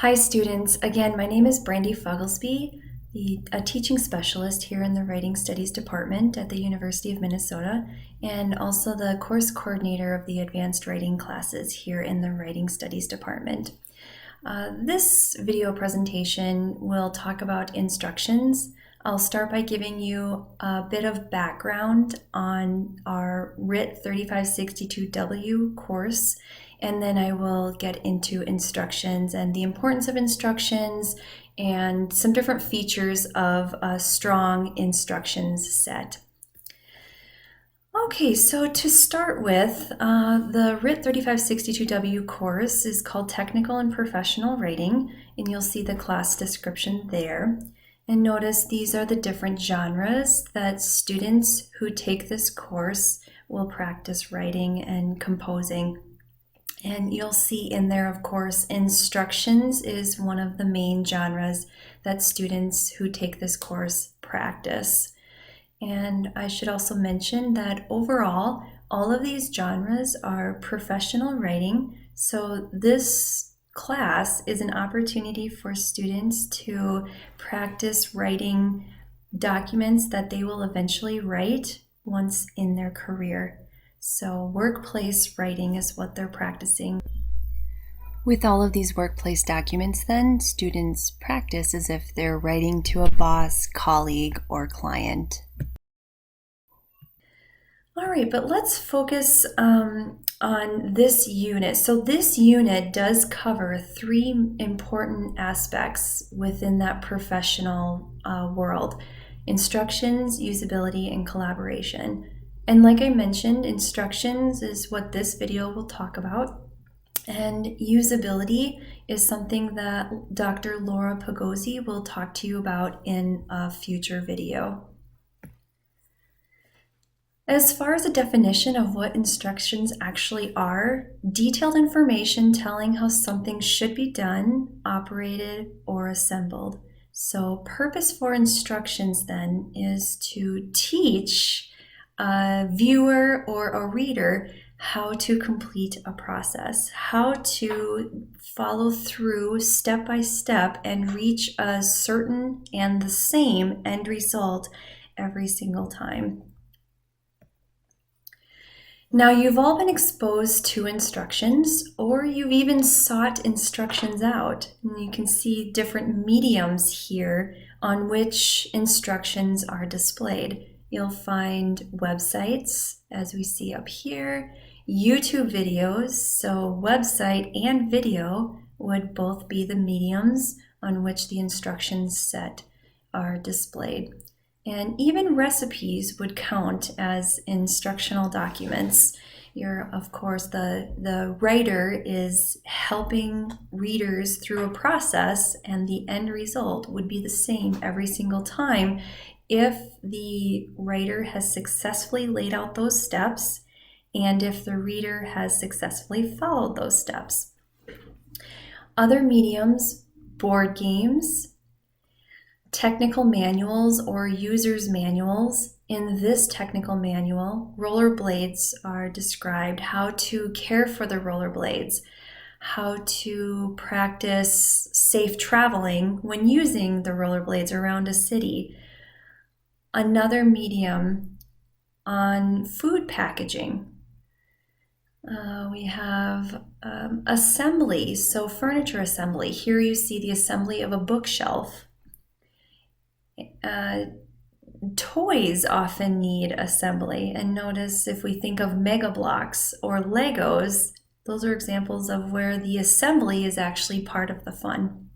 Hi students, again my name is Brandy Fogglesby, a teaching specialist here in the Writing Studies Department at the University of Minnesota and also the course coordinator of the advanced writing classes here in the Writing Studies Department. This video presentation will talk about instructions. I'll start by giving you a bit of background on our RIT 3562W course, and then I will get into instructions and the importance of instructions and some different features of a strong instructions set. Okay, so to start with, the RIT 3562W course is called Technical and Professional Writing, and you'll see the class description there. And notice these are the different genres that students who take this course will practice writing and composing. And you'll see in there, of course, instructions is one of the main genres that students who take this course practice. And I should also mention that overall, all of these genres are professional writing. So this class is an opportunity for students to practice writing documents that they will eventually write once in their career. So workplace writing is what they're practicing. With all of these workplace documents, then, students practice as if they're writing to a boss, colleague, or client. All right, but let's focus on this unit. So this unit does cover three important aspects within that professional world: instructions, usability, and collaboration. And like I mentioned, instructions is what this video will talk about. And usability is something that Dr. Laura Pagozzi will talk to you about in a future video. As far as a definition of what instructions actually are, detailed information telling how something should be done, operated, or assembled. So purpose for instructions then is to teach a viewer or a reader how to complete a process, how to follow through step by step and reach a certain and the same end result every single time. Now, you've all been exposed to instructions, or you've even sought instructions out. And you can see different mediums here on which instructions are displayed. You'll find websites, as we see up here, YouTube videos, so website and video would both be the mediums on which the instructions set are displayed. And even recipes would count as instructional documents. Of course, the writer is helping readers through a process, and the end result would be the same every single time if the writer has successfully laid out those steps and if the reader has successfully followed those steps. Other mediums, board games, technical manuals or user's manuals. In this technical manual, rollerblades are described, how to care for the rollerblades, how to practice safe traveling when using the rollerblades around a city. Another medium on food packaging. We have assembly, so furniture assembly. Here you see the assembly of a bookshelf. Toys often need assembly, and notice if we think of Mega Bloks or Legos, those are examples of where the assembly is actually part of the fun.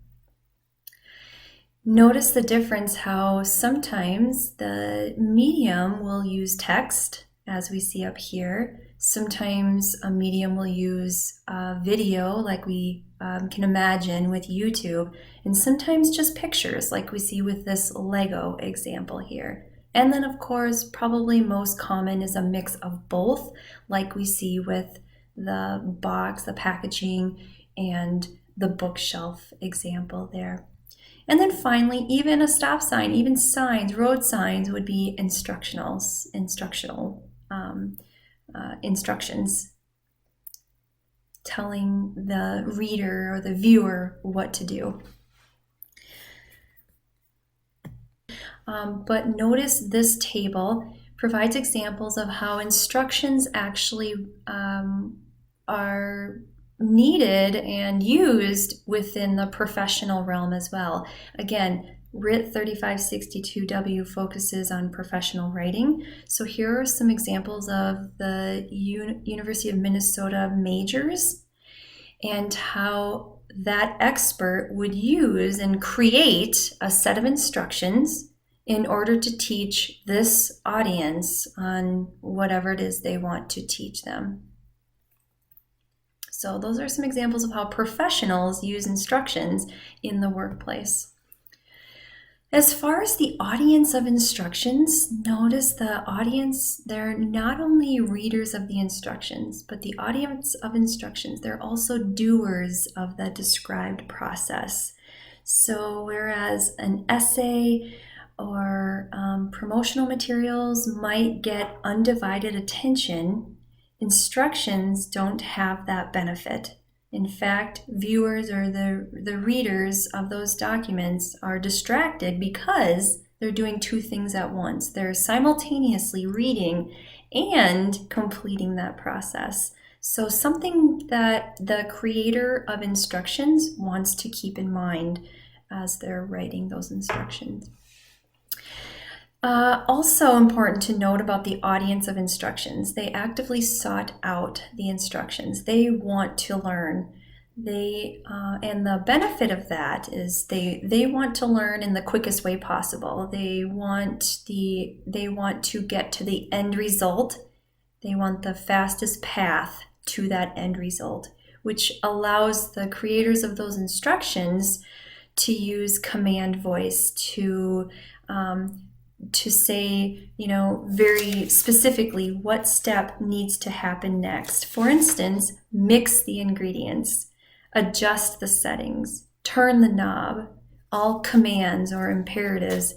Notice the difference how sometimes the medium will use text, as we see up here. Sometimes a medium will use video, like we can imagine with YouTube, and sometimes just pictures, like we see with this Lego example here. And then, of course, probably most common is a mix of both, like we see with the box, the packaging, and the bookshelf example there. And then finally, even a stop sign, even signs, road signs would be instructions. telling the reader or the viewer what to do. But notice this table provides examples of how instructions actually are needed and used within the professional realm as well. Again, RIT 3562W focuses on professional writing. So here are some examples of the University of Minnesota majors and how that expert would use and create a set of instructions in order to teach this audience on whatever it is they want to teach them. So those are some examples of how professionals use instructions in the workplace. As far as the audience of instructions, notice the audience, they're not only readers of the instructions, but the audience of instructions, they're also doers of the described process. So whereas an essay or promotional materials might get undivided attention, instructions don't have that benefit. In fact, viewers or the readers of those documents are distracted because they're doing two things at once. They're simultaneously reading and completing that process. So something that the creator of instructions wants to keep in mind as they're writing those instructions. Also important to note about the audience of instructions, they actively sought out the instructions. They want to learn. And the benefit of that is they want to learn in the quickest way possible. They want to get to the end result. They want the fastest path to that end result, which allows the creators of those instructions to use command voice to say, very specifically what step needs to happen next. For instance, mix the ingredients, adjust the settings, turn the knob, all commands or imperatives,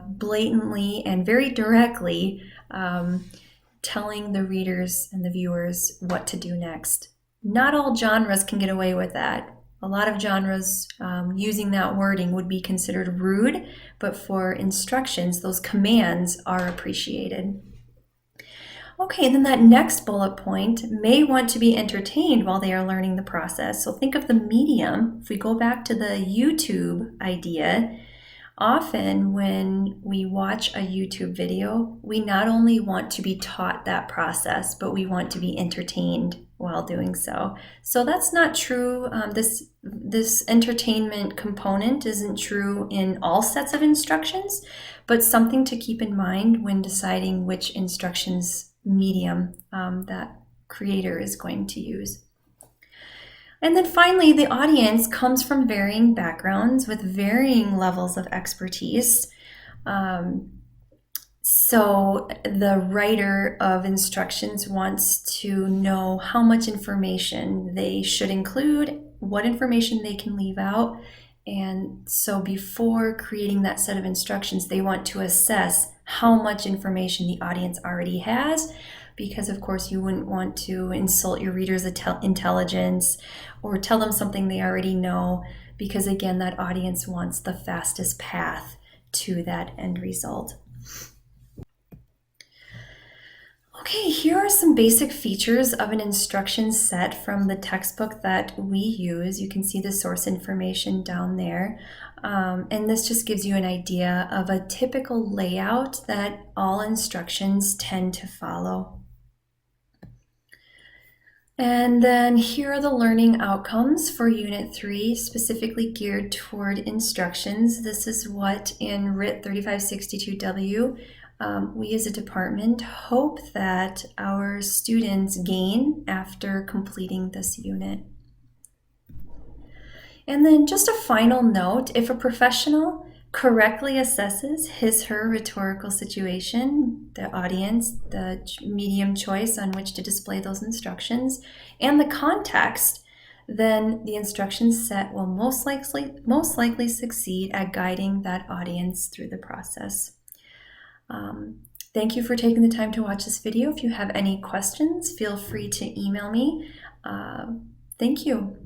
blatantly and very directly telling the readers and the viewers what to do next. Not all genres can get away with that. A lot of genres using that wording would be considered rude, but for instructions, those commands are appreciated. Okay, then that next bullet point may want to be entertained while they are learning the process. So think of the medium. If we go back to the YouTube idea, often when we watch a YouTube video, we not only want to be taught that process, but we want to be entertained while doing so. So that's not true. This entertainment component isn't true in all sets of instructions, but something to keep in mind when deciding which instructions medium that creator is going to use. And then finally, the audience comes from varying backgrounds with varying levels of expertise. So the writer of instructions wants to know how much information they should include, what information they can leave out. And so before creating that set of instructions, they want to assess how much information the audience already has, because of course you wouldn't want to insult your readers' intelligence or tell them something they already know, because again, that audience wants the fastest path to that end result. Okay, here are some basic features of an instruction set from the textbook that we use. You can see the source information down there. And this just gives you an idea of a typical layout that all instructions tend to follow. And then here are the learning outcomes for Unit 3, specifically geared toward instructions. This is what in RIT 3562W we as a department hope that our students gain after completing this unit. And then just a final note, if a professional correctly assesses his/her rhetorical situation, the audience, the medium choice on which to display those instructions, and the context, then the instruction set will most likely succeed at guiding that audience through the process. Thank you for taking the time to watch this video. If you have any questions, feel free to email me. Thank you.